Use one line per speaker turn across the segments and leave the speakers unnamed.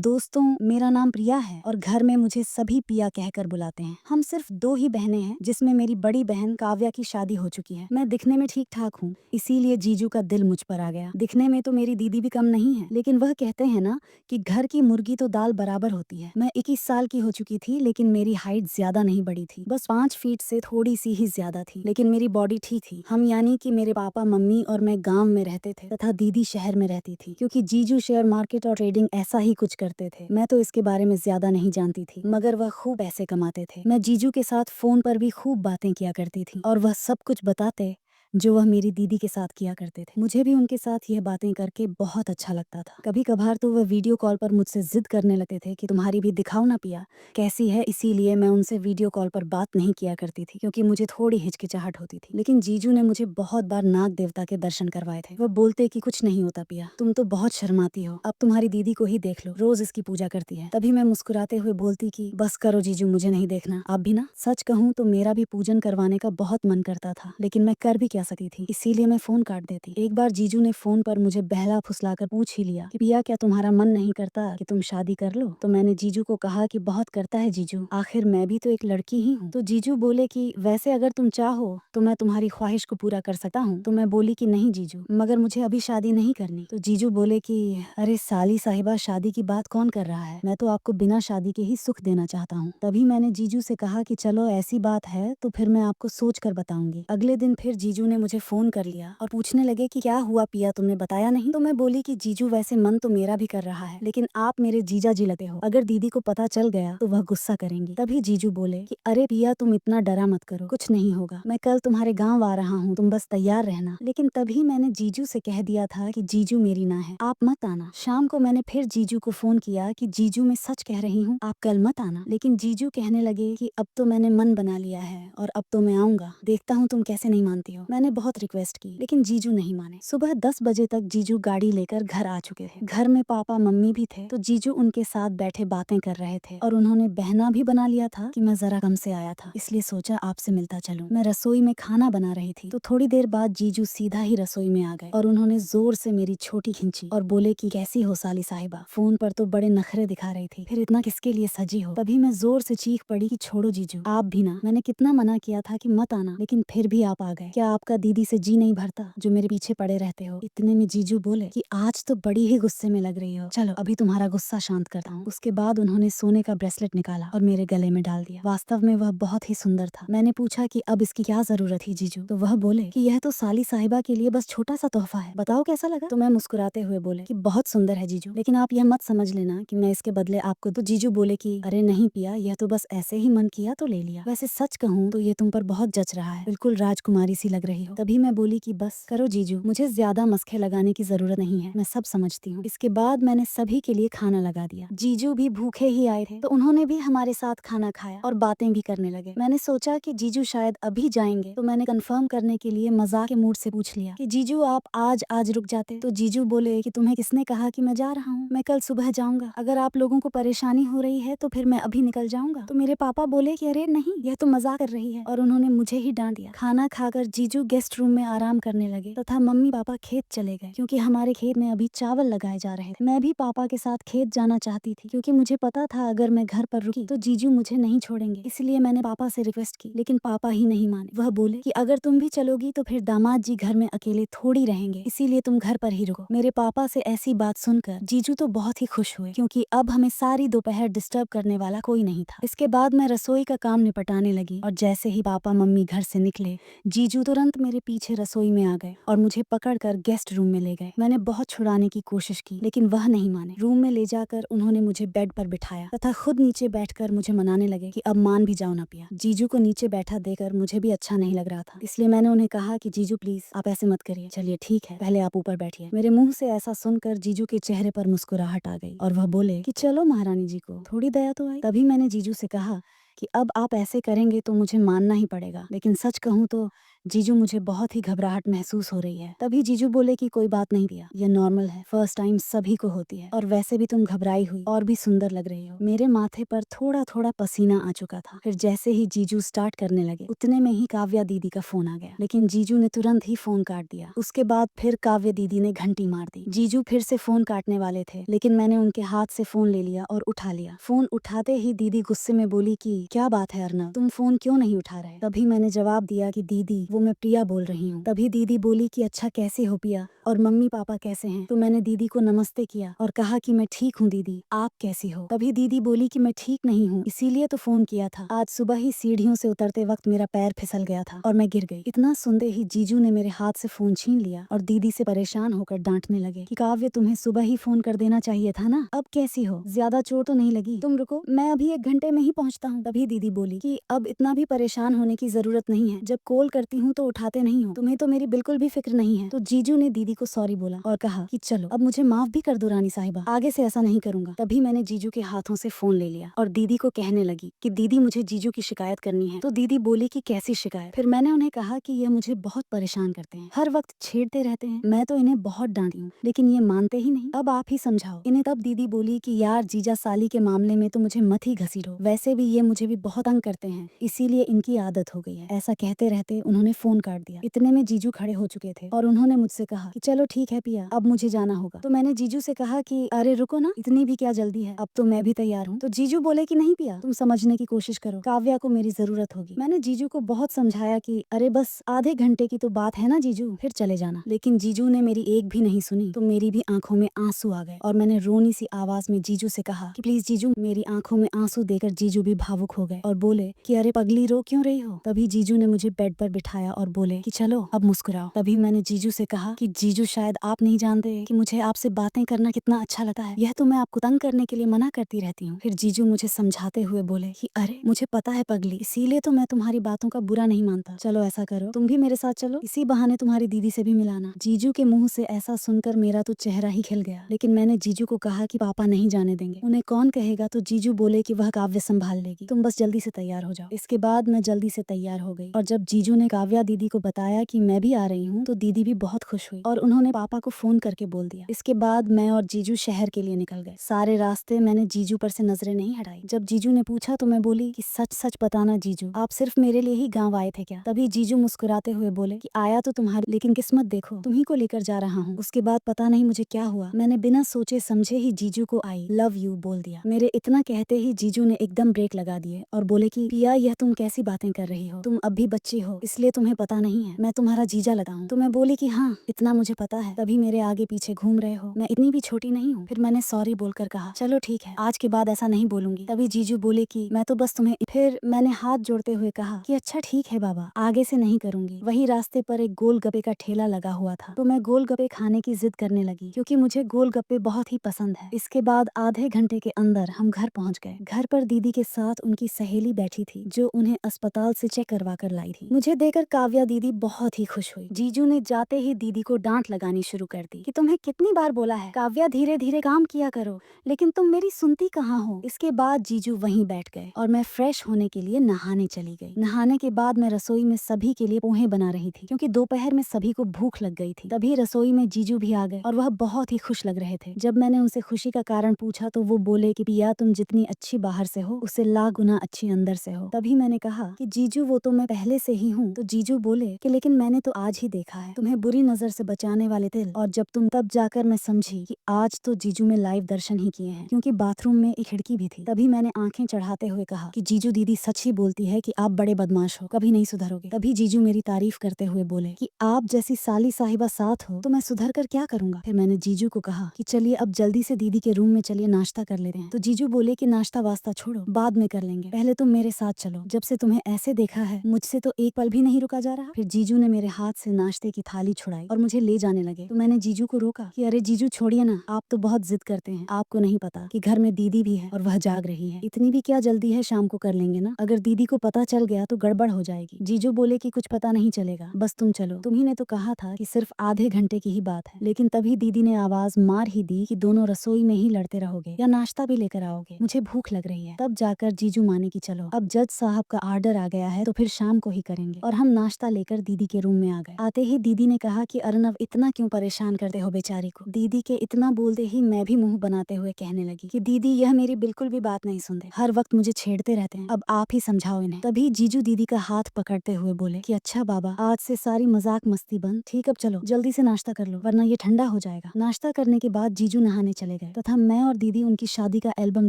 दोस्तों, मेरा नाम प्रिया है और घर में मुझे सभी पिया कहकर बुलाते हैं। हम सिर्फ दो ही बहनें हैं, जिसमें मेरी बड़ी बहन काव्या की शादी हो चुकी है। मैं दिखने में ठीक ठाक हूँ, इसीलिए जीजू का दिल मुझ पर आ गया। दिखने में तो मेरी दीदी भी कम नहीं है, लेकिन वह कहते हैं ना कि घर की मुर्गी तो दाल बराबर होती है। मैं 21 साल की हो चुकी थी, लेकिन मेरी हाइट ज्यादा नहीं बढ़ी थी, बस 5 फीट से थोड़ी सी ही ज्यादा थी, लेकिन मेरी बॉडी ठीक थी। हम यानी कि मेरे पापा, मम्मी और मैं गाँव में रहते थे तथा दीदी शहर में रहती थी, क्योंकि जीजू शेयर मार्केट और ट्रेडिंग ऐसा ही कुछ करते थे। मैं तो इसके बारे में ज्यादा नहीं जानती थी, मगर वह खूब पैसे कमाते थे। मैं जीजू के साथ फोन पर भी खूब बातें किया करती थी और वह सब कुछ बताते जो वह मेरी दीदी के साथ किया करते थे। मुझे भी उनके साथ यह बातें करके बहुत अच्छा लगता था। कभी कभार तो वह वीडियो कॉल पर मुझसे जिद करने लगते थे कि तुम्हारी भी दिखाओ ना पिया कैसी है, इसीलिए मैं उनसे वीडियो कॉल पर बात नहीं किया करती थी, क्योंकि मुझे थोड़ी हिचकिचाहट होती थी। लेकिन जीजू ने मुझे बहुत बार नाग देवता के दर्शन करवाए थे। वह बोलते कि कुछ नहीं होता पिया, तुम तो बहुत शर्माती हो, अब तुम्हारी दीदी को ही देख लो, रोज इसकी पूजा करती है। तभी मैं मुस्कुराते हुए बोलती कि बस करो जीजू, मुझे नहीं देखना। आप भी ना। सच कहूँ तो मेरा भी पूजन करवाने का बहुत मन करता था, लेकिन मैं कर भी क्या सकती थी, इसीलिए मैं फोन काट देती। एक बार जीजू ने फोन पर मुझे बहला फुसलाकर पूछ ही लिया कि पिया, क्या तुम्हारा मन नहीं करता कि तुम शादी कर लो? तो मैंने जीजू को कहा कि बहुत करता है जीजू, आखिर मैं भी तो एक लड़की ही हूँ। तो जीजू बोले कि वैसे अगर तुम चाहो तो मैं तुम्हारी ख्वाहिश को पूरा कर सकता हूँ। तो मैं बोली कि नहीं जीजू, मगर मुझे अभी शादी नहीं करनी। तो जीजू बोले कि अरे साली साहिबा, शादी की बात कौन कर रहा है, मैं तो आपको बिना शादी के ही सुख देना चाहता हूँ। तभी मैंने जीजू से कहा कि चलो ऐसी बात है तो फिर मैं आपको सोच कर बताऊंगी। अगले दिन फिर जीजू ने मुझे फोन कर लिया और पूछने लगे कि क्या हुआ पिया, तुमने बताया नहीं? तो मैं बोली कि जीजू वैसे मन तो मेरा भी कर रहा है, लेकिन आप मेरे जीजा जी लगते हो, अगर दीदी को पता चल गया तो वह गुस्सा करेंगी। तभी जीजू बोले कि अरे पिया, तुम इतना डरा मत करो, कुछ नहीं होगा, मैं कल तुम्हारे गाँव आ रहा हूँ, तुम बस तैयार रहना। लेकिन तभी मैंने जीजू से कह दिया था कि जीजू मेरी ना है, आप मत आना। शाम को मैंने फिर जीजू को फोन किया कि जीजू मैं सच कह रही हूँ, आप कल मत आना। लेकिन जीजू कहने लगे कि अब तो मैंने मन बना लिया है और अब तो मैं आऊंगा, देखता हूँ तुम कैसे नहीं मानती हो। मैंने बहुत रिक्वेस्ट की, लेकिन जीजू नहीं माने। सुबह 10 बजे तक जीजू गाड़ी लेकर घर आ चुके थे। घर में पापा मम्मी भी थे, तो जीजू उनके साथ बैठे बातें कर रहे थे और उन्होंने बहना भी बना लिया था कि मैं जरा कम से आया था, इसलिए सोचा आपसे मिलता चलूं। मैं रसोई में खाना बना रही थी, तो थोड़ी देर बाद जीजू सीधा ही रसोई में आ गए और उन्होंने जोर से मेरी छोटी खींची और बोले कि कैसी हो साली साहिबा, फोन पर तो बड़े नखरे दिखा रही थी, फिर इतना किसके लिए सजी हो? तभी मैं जोर से चीख पड़ी कि छोड़ो जीजू, आप भी ना। मैंने कितना मना किया था कि मत आना, लेकिन फिर भी आप आ गए। क्या आपका दीदी से जी नहीं भरता जो मेरे पीछे पड़े रहते हो? इतने में जीजू बोले कि आज तो बड़ी ही गुस्से में लग रही हो, चलो अभी तुम्हारा गुस्सा शांत करता हूँ। उसके बाद उन्होंने सोने का ब्रेसलेट निकाला और मेरे गले में डाल दिया। वास्तव में वह बहुत ही सुंदर था। मैंने पूछा कि अब इसकी क्या जरूरत थी जीजू? तो वह बोले कि यह तो साली साहिबा के लिए बस छोटा सा तोहफा है, बताओ कैसा लगा? तो मैं मुस्कुराते हुए बोले कि बहुत सुंदर है जीजू, लेकिन आप यह मत समझ लेना कि मैं इसके बदले आपको। तो जीजू बोले कि अरे नहीं पिया, यह तो बस ऐसे ही मन किया तो ले लिया। वैसे सच कहूँ तो ये तुम पर बहुत जच रहा है, बिल्कुल राजकुमारी सी लग रही हो। तभी मैं बोली कि बस करो जीजू, मुझे ज्यादा मस्खे लगाने की जरूरत नहीं है, मैं सब समझती हूँ। इसके बाद मैंने सभी के लिए खाना लगा दिया। जीजू भी भूखे ही आए थे, तो उन्होंने भी हमारे साथ खाना खाया और बातें भी करने लगे। मैंने सोचा कि जीजू शायद अभी जाएंगे, तो मैंने कंफर्म करने के लिए मजाक के मूड से पूछ लिया कि जीजू आप आज रुक जाते। तो जीजू बोले कि तुम्हें किसने कहा कि मैं जा रहा हूँ, मैं कल सुबह जाऊंगा, अगर आप लोगों को परेशानी हो रही है तो फिर मैं अभी निकल जाऊंगा। तो मेरे पापा बोले कि अरे नहीं, यह तो मजाक कर रही है, और उन्होंने मुझे ही डांट दिया। खाना खाकर जीजू गेस्ट रूम में आराम करने लगे तथा मम्मी पापा खेत चले गए, क्योंकि हमारे खेत में अभी चावल लगाए जा रहे थे। मैं भी पापा के साथ खेत जाना चाहती थी, क्योंकि मुझे पता था अगर मैं घर पर रुकी तो जीजू मुझे नहीं छोड़ेंगे, इसलिए मैंने पापा से रिक्वेस्ट की, लेकिन पापा ही नहीं माने। वह बोले कि अगर तुम भी चलोगी तो फिर दामाद जी घर में अकेले थोड़ी रहेंगे, इसीलिए तुम घर पर ही रुको। मेरे पापा से ऐसी बात सुनकर जीजू तो बहुत ही खुश हुए, क्योंकि अब हमें सारी दोपहर डिस्टर्ब करने वाला कोई नहीं था। इसके बाद मैं रसोई का काम निपटाने लगी और जैसे ही पापा मम्मी घर से निकले, जीजू तुरंत मेरे पीछे रसोई में आ गए और मुझे पकड़कर गेस्ट रूम में ले गए। मैंने बहुत छुड़ाने की कोशिश की, लेकिन वह नहीं माने। रूम में ले जाकर उन्होंने मुझे बेड पर बिठाया तथा खुद नीचे बैठकर मुझे मनाने लगे कि अब मान भी जाओ ना पिया। जीजू को नीचे बैठा देकर मुझे भी अच्छा नहीं लग रहा था, इसलिए मैंने उन्हें कहा कि जीजू प्लीज आप ऐसे मत करिए, चलिए ठीक है, पहले आप ऊपर बैठिए। मेरे मुंह से ऐसा सुनकर जीजू के चेहरे पर मुस्कुराहट आ गई और वह बोले कि चलो महारानी जी को थोड़ी दया तो आई। तभी मैंने जीजू से कहा कि अब आप ऐसे करेंगे तो मुझे मानना ही पड़ेगा। लेकिन सच कहूँ तो जीजू मुझे बहुत ही घबराहट महसूस हो रही है। तभी जीजू बोले कि कोई बात नहीं प्रिया, ये नॉर्मल है, फर्स्ट टाइम सभी को होती है, और वैसे भी तुम घबराई हुई और भी सुंदर लग रही हो। मेरे माथे पर थोड़ा थोड़ा पसीना आ चुका था। फिर जैसे ही जीजू स्टार्ट करने लगे उतने में ही काव्या दीदी का फोन आ गया, लेकिन जीजू ने तुरंत ही फोन काट दिया। उसके बाद फिर काव्या दीदी ने घंटी मार दी। जीजू फिर से फोन काटने वाले थे, लेकिन मैंने उनके हाथ से फोन ले लिया और उठा लिया। फोन उठाते ही दीदी गुस्से में बोली कि क्या बात है अर्नव, तुम फोन क्यों नहीं उठा रहे? तभी मैंने जवाब दिया कि दीदी वो मैं प्रिया बोल रही हूँ। तभी दीदी बोली कि अच्छा कैसे हो प्रिया, और मम्मी पापा कैसे हैं? तो मैंने दीदी को नमस्ते किया और कहा कि मैं ठीक हूँ दीदी, आप कैसी हो? तभी दीदी बोली कि मैं ठीक नहीं हूँ, इसीलिए तो फोन किया था। आज सुबह ही सीढ़ियों से उतरते वक्त मेरा पैर फिसल गया था और मैं गिर गई। इतना सुनते ही जीजू ने मेरे हाथ से फोन छीन लिया और दीदी से परेशान होकर डांटने लगे कि काव्य तुम्हें सुबह ही फोन कर देना चाहिए था ना, अब कैसी हो? ज्यादा चोट तो नहीं लगी? तुम रुको, मैं अभी 1 घंटे में ही पहुँचता हूँ। तभी दीदी बोली कि अब इतना भी परेशान होने की जरूरत नहीं है, जब कॉल करती हूँ तो उठाते नहीं हो, तुम्हें तो मेरी बिल्कुल भी फिक्र नहीं है। तो जीजू ने दीदी को सॉरी बोला और कहा कि चलो अब मुझे माफ भी कर दो रानी साहिबा, आगे से ऐसा नहीं करूंगा। तभी मैंने जीजू के हाथों से फोन ले लिया और दीदी को कहने लगी कि दीदी मुझे जीजू की शिकायत करनी है। तो दीदी बोली कि कैसी शिकायत? फिर मैंने उन्हें कहा कि ये मुझे बहुत परेशान करते हैं, हर वक्त छेड़ते रहते हैं, मैं तो इन्हें बहुत डांटी हूँ लेकिन ये मानते ही नहीं, अब आप ही समझाओ इन्हें। तब दीदी बोली कि यार जीजा साली के मामले में तो मुझे मत ही घसीटो, वैसे भी ये मुझे भी बहुत तंग करते हैं, इसीलिए इनकी आदत हो गई है। ऐसा कहते रहते उन्होंने फोन काट दिया। इतने में जीजू खड़े हो चुके थे और उन्होंने मुझसे कहा कि चलो ठीक है पिया, अब मुझे जाना होगा। तो मैंने जीजू से कहा कि अरे रुको ना, इतनी भी क्या जल्दी है, अब तो मैं भी तैयार हूँ। तो जीजू बोले कि नहीं पिया, तुम समझने की कोशिश करो, काव्या को मेरी जरूरत होगी। मैंने जीजू को बहुत समझाया कि अरे बस आधे घंटे की तो बात है ना जीजू, फिर चले जाना। लेकिन जीजू ने मेरी एक भी नहीं सुनी। तो मेरी भी आंखों में आंसू आ गए और मैंने रोनी सी आवाज में जीजू से कहा कि प्लीज जीजू। मेरी आंखों में आंसू देकर जीजू भी भावुक हो गए और बोले कि अरे पगली रो क्यों रही हो? तभी जीजू ने मुझे बेड पर बिठाया और बोले कि चलो अब मुस्कुराओ। तभी मैंने जीजू से कहा कि जीजू शायद आप नहीं जानते कि मुझे आपसे बातें करना कितना अच्छा लगता है, यह तो मैं आपको तंग करने के लिए मना करती रहती हूँ। फिर जीजू मुझे समझाते हुए बोले कि अरे मुझे पता है पगली, इसीलिए तो मैं तुम्हारी बातों का बुरा नहीं मानता। चलो ऐसा करो, तुम भी मेरे साथ चलो, इसी बहाने तुम्हारी दीदी से भी मिलाना। जीजू के मुंह से ऐसा सुनकर मेरा तो चेहरा ही खिल गया, लेकिन मैंने जीजू को कहा कि पापा नहीं जाने देंगे, उन्हें कौन कहेगा। तो जीजू बोले कि वह काव्य संभाल लेगी, तुम बस जल्दी से तैयार हो जाओ। इसके बाद मैं जल्दी से तैयार हो गई और जब जीजू ने काव्या दीदी को बताया कि मैं भी आ रही हूँ तो दीदी भी बहुत खुश हुई और उन्होंने पापा को फोन करके बोल दिया। इसके बाद मैं और जीजू शहर के लिए निकल गए। सारे रास्ते मैंने जीजू पर से नजरें नहीं हटाई। जब जीजू ने पूछा तो मैं बोली कि सच सच बताना जीजू, आप सिर्फ मेरे लिए ही गाँव आए थे क्या? तभी जीजू मुस्कुराते हुए बोले कि आया तो तुम्हारी, लेकिन किस्मत देखो तुम्ही को लेकर जा रहा हूँ। उसके बाद पता नहीं मुझे क्या हुआ, मैंने बिना सोचे समझे ही जीजू को आई लव यू बोल दिया। मेरे इतना कहते ही जीजू ने एकदम ब्रेक लगा दिए और बोले कि पिया यह तुम कैसी बातें कर रही हो, तुम अब भी बच्ची हो इसलिए तुम्हें पता नहीं है, मैं तुम्हारा जीजा लगा हूँ। तो मैं बोली कि हाँ इतना मुझे पता है, तभी मेरे आगे पीछे घूम रहे हो, मैं इतनी भी छोटी नहीं हूँ। फिर मैंने सॉरी बोलकर कहा चलो ठीक है, आज के बाद ऐसा नहीं बोलूंगी। तभी जीजू बोले कि मैं तो बस तुम्हें। फिर मैंने हाथ जोड़ते हुए कहा कि अच्छा ठीक है बाबा, आगे से नहीं करूंगी। वही रास्ते पर एक गोलगप्पे का ठेला लगा हुआ था तो मैं गोलगप्पे खाने की जिद करने लगी क्योंकि मुझे गोलगप्पे बहुत ही पसंद है। इसके बाद आधे घंटे के अंदर हम घर पहुंच गए। घर पर दीदी के साथ उनकी सहेली बैठी थी जो उन्हें अस्पताल से चेक करवा कर लाई थी। मुझे देखकर काव्या दीदी बहुत ही खुश हुई। जीजू ने जाते ही दीदी को डांट लगानी शुरू कर दी कि तुम्हें कितनी बार बोला है काव्या धीरे धीरे काम किया करो, लेकिन तुम मेरी सुनती कहाँ हो। इसके बाद जीजू वहीं बैठ गए और मैं फ्रेश होने के लिए नहाने चली गई। नहाने के बाद मैं रसोई में सभी के लिए पोहे बना रही थी क्योंकि दोपहर में सभी को भूख लग गई थी। तभी रसोई में जीजू भी आ गए और वह बहुत ही खुश लग रहे थे। जब मैंने उनसे खुशी का कारण पूछा तो वो बोले कि पिया तुम जितनी अच्छी बाहर से हो उससे लाख गुना अच्छी अंदर से हो। तभी मैंने कहा कि जीजू वो तो मैं पहले से ही हूँ। तो जीजू बोले कि लेकिन मैंने तो आज ही देखा है तुम्हें बुरी नजर से बचाने वाले दिल, और जब तुम तब जाकर मैं समझी कि आज तो जीजू में लाइव दर्शन ही किए हैं क्योंकि बाथरूम में एक खिड़की भी थी। तभी मैंने आंखें चढ़ाते हुए कहा कि जीजू दीदी सच ही बोलती है कि आप बड़े बदमाश हो, कभी नहीं सुधरोगे। तभी जीजू मेरी तारीफ करते हुए बोले कि आप जैसी साली साहिबा साथ हो तो मैं सुधर कर क्या करूंगा। फिर मैंने जीजू को कहा कि चलिए अब जल्दी से दीदी के रूम में चलिए नाश्ता कर लेते हैं। तो जीजू बोले कि नाश्ता वास्ता छोड़ो बाद में कर लेंगे, पहले तुम मेरे साथ चलो, जब से तुम्हें ऐसे देखा है मुझसे तो एक पल भी नहीं रुका जा रहा। फिर जीजू ने मेरे हाथ से नाश्ते की थाली छुड़ाई और मुझे ले जाने लगे तो मैंने जीजू को रोका कि अरे जीजू छोड़िए ना, आप तो बहुत जिद करते हैं, आपको नहीं पता कि घर में दीदी भी है और वह जाग रही है, इतनी भी क्या जल्दी है, शाम को कर लेंगे ना, अगर दीदी को पता चल गया तो गड़बड़ हो जाएगी। जीजू बोले कि कुछ पता नहीं चलेगा, बस तुम चलो, तुम्ही ने तो कहा था कि सिर्फ आधे घंटे की ही बात है। लेकिन तभी दीदी ने आवाज मार ही दी कि दोनों रसोई में ही लड़ते रहोगे या नाश्ता भी लेकर आओगे, मुझे भूख लग रही है। तब जाकर जीजू माने की चलो अब जज साहब का ऑर्डर आ गया है तो फिर शाम को ही करेंगे, और हम नाश्ता लेकर दीदी के रूम में आ गए। आते ही दीदी ने कहा कि अर्नव इतना क्यों परेशान करते हो बेचारी को। दीदी के इतना बोलते ही मैं भी मुंह बनाते हुए कहने लगी कि दीदी यह मेरी बिल्कुल भी बात नहीं सुनते, हर वक्त मुझे छेड़ते रहते हैं, अब आप ही समझाओ इन्हें। तभी जीजू दीदी का हाथ पकड़ते हुए बोले कि अच्छा बाबा, आज से सारी मजाक मस्ती बंद, ठीक, अब चलो जल्दी से नाश्ता कर लो वरना ये ठंडा हो जाएगा। नाश्ता करने के बाद जीजू नहाने चले गए तथा मैं और दीदी उनकी शादी का एल्बम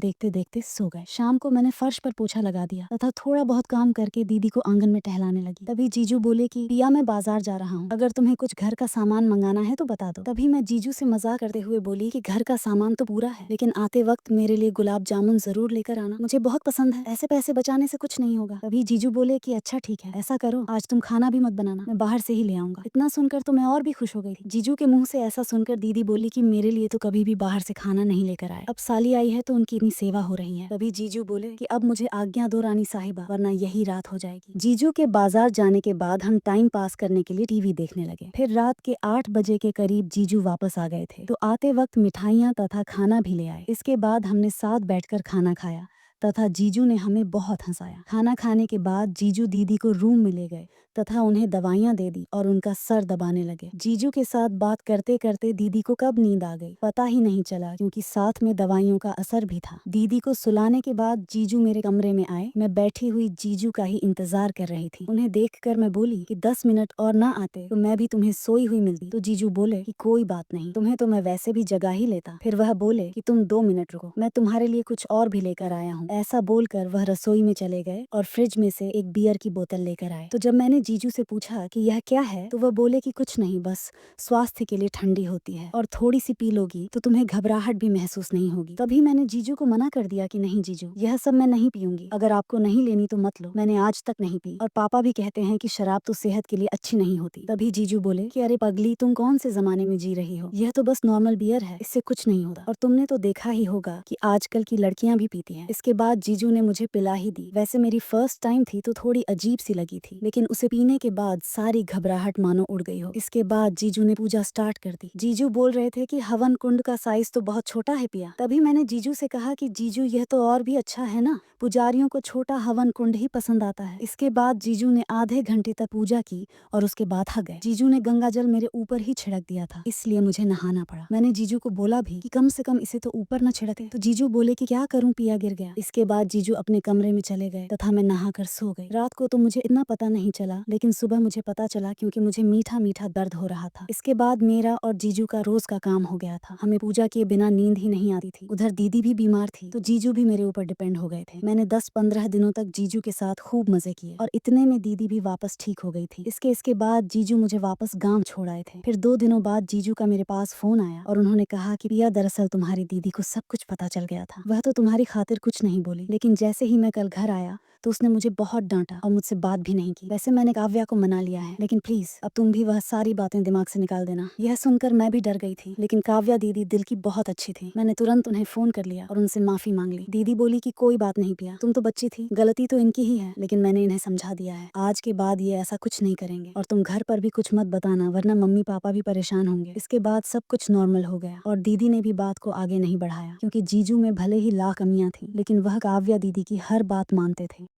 देखते देखते सो गए। शाम को मैंने फर्श पर पोछा लगा दिया तथा थोड़ा बहुत काम करके दीदी को आंगन में टहलाने लगी। तभी जीजू बोले कि पिया मैं बाजार जा रहा हूँ, अगर तुम्हें कुछ घर का सामान मंगाना है तो बता दो। तभी मैं जीजू से मजाक करते हुए बोली कि घर का सामान तो पूरा है, लेकिन आते वक्त मेरे लिए गुलाब जामुन जरूर लेकर आना, मुझे बहुत पसंद है, ऐसे पैसे बचाने से कुछ नहीं होगा। तभी जीजू बोले कि अच्छा ठीक है, ऐसा करो आज तुम खाना भी मत बनाना, मैं बाहर से ही ले आऊंगा। इतना सुनकर तो मैं और भी खुश हो गई थी। जीजू के मुंह से ऐसा सुनकर दीदी बोली कि मेरे लिए तो कभी भी बाहर से खाना नहीं लेकर आए, अब साली आई है तो उनकी इतनी सेवा हो रही है। तभी जीजू बोले कि अब मुझे आज्ञा दो रानी साहिबा, वरना यही रात हो जाएगी। जीजू के बाजार जाने के बाद हम टाइम पास करने के लिए टीवी देखने लगे। फिर रात के 8 बजे के करीब जीजू वापस आ गए थे तो आते वक्त मिठाइयाँ तथा खाना भी ले आए। इसके बाद हमने साथ बैठकर खाना खाया तथा जीजू ने हमें बहुत हंसाया। खाना खाने के बाद जीजू दीदी को रूम में ले गए तथा उन्हें दवाइयाँ दे दी और उनका सर दबाने लगे। जीजू के साथ बात करते करते दीदी को कब नींद आ गई पता ही नहीं चला, क्योंकि साथ में दवाइयों का असर भी था। दीदी को सुलाने के बाद जीजू मेरे कमरे में आए। मैं बैठी हुई जीजू का ही इंतजार कर रही थी। उन्हें देखकर मैं बोली कि 10 मिनट और ना आते तो मैं भी तुम्हें सोई हुई मिलती। तो जीजू बोले कि कोई बात नहीं, तुम्हें तो मैं वैसे भी जगा ही लेता। फिर वह बोले कि तुम 2 मिनट रुको, मैं तुम्हारे लिए कुछ और भी लेकर आया हूँ। ऐसा बोलकर वह रसोई में चले गए और फ्रिज में से एक बियर की बोतल लेकर आए। तो जब मैंने जीजू से पूछा कि यह क्या है तो वह बोले कि कुछ नहीं, बस स्वास्थ्य के लिए ठंडी होती है और थोड़ी सी पी लोगी तो तुम्हें घबराहट भी महसूस नहीं होगी। तभी मैंने जीजू को मना कर दिया कि नहीं जीजू, यह सब मैं नहीं पीऊंगी, अगर आपको नहीं लेनी तो मत लो, मैंने आज तक नहीं पी और पापा भी कहते हैं कि शराब तो सेहत के लिए अच्छी नहीं होती। तभी जीजू बोले कि अरे पगली, तुम कौन से जमाने में जी रही हो, यह तो बस नॉर्मल बियर है, इससे कुछ नहीं होता, और तुमने तो देखा ही होगा कि आजकल की लड़कियां भी पीती हैं। इसके बाद जीजू ने मुझे पिला ही दी। वैसे मेरी फर्स्ट टाइम थी तो थोड़ी अजीब सी लगी थी, लेकिन उसे पीने के बाद सारी घबराहट मानो उड़ गई हो। इसके बाद जीजू ने पूजा स्टार्ट कर दी। जीजू बोल रहे थे कि हवन कुंड का साइज तो बहुत छोटा है पिया। तभी मैंने जीजू से कहा कि जीजू यह तो और भी अच्छा है ना, पुजारियों को छोटा हवन कुंड ही पसंद आता है। इसके बाद जीजू ने आधे घंटे तक पूजा की और उसके बाद हग गए। जीजू ने गंगा जल मेरे ऊपर ही छिड़क दिया था, इसलिए मुझे नहाना पड़ा। मैंने जीजू को बोला भी कि कम से कम इसे तो ऊपर न छिड़के, तो जीजू बोले कि क्या करूं, पिया गिर गया। इसके बाद जीजू अपने कमरे में चले गए तथा मैं नहाकर सो गई। रात को तो मुझे इतना पता नहीं चला, लेकिन सुबह मुझे पता चला क्योंकि मुझे मीठा मीठा दर्द हो रहा था। इसके बाद मेरा और जीजू का रोज का काम हो गया था। हमें पूजा किए बिना नींद ही नहीं आती थी। उधर दीदी भी बीमार थी तो जीजू भी मेरे ऊपर डिपेंड हो गए थे। मैंने 10-15 दिनों तक जीजू के साथ खूब मजे किए और इतने में दीदी भी वापस ठीक हो गई थी। इसके बाद जीजू मुझे वापस गांव छोड़ आए थे। फिर 2 दिनों बाद जीजू का मेरे पास फोन आया और उन्होंने कहा कि पिया, दरअसल तुम्हारी दीदी को सब कुछ पता चल गया था, वह तो तुम्हारी खातिर कुछ नहीं बोली, लेकिन जैसे ही मैं कल घर आया तो उसने मुझे बहुत डांटा और मुझसे बात भी नहीं की। वैसे मैंने काव्या को मना लिया है, लेकिन प्लीज अब तुम भी वह सारी बातें दिमाग से निकाल देना। यह सुनकर मैं भी डर गई थी, लेकिन काव्या दीदी दिल की बहुत अच्छी थी। मैंने तुरंत उन्हें फोन कर लिया और उनसे माफी मांग ली। दीदी बोली कि कोई बात नहीं पिया, तुम तो बच्ची थी, गलती तो इनकी ही है, लेकिन मैंने इन्हें समझा दिया है, आज के बाद ये ऐसा कुछ नहीं करेंगे और तुम घर पर भी कुछ मत बताना वरना मम्मी पापा भी परेशान होंगे। इसके बाद सब कुछ नॉर्मल हो गया और दीदी ने भी बात को आगे नहीं बढ़ाया, क्योंकि जीजू में भले ही लाख कमियां थी, लेकिन वह काव्या दीदी की हर बात मानते थे।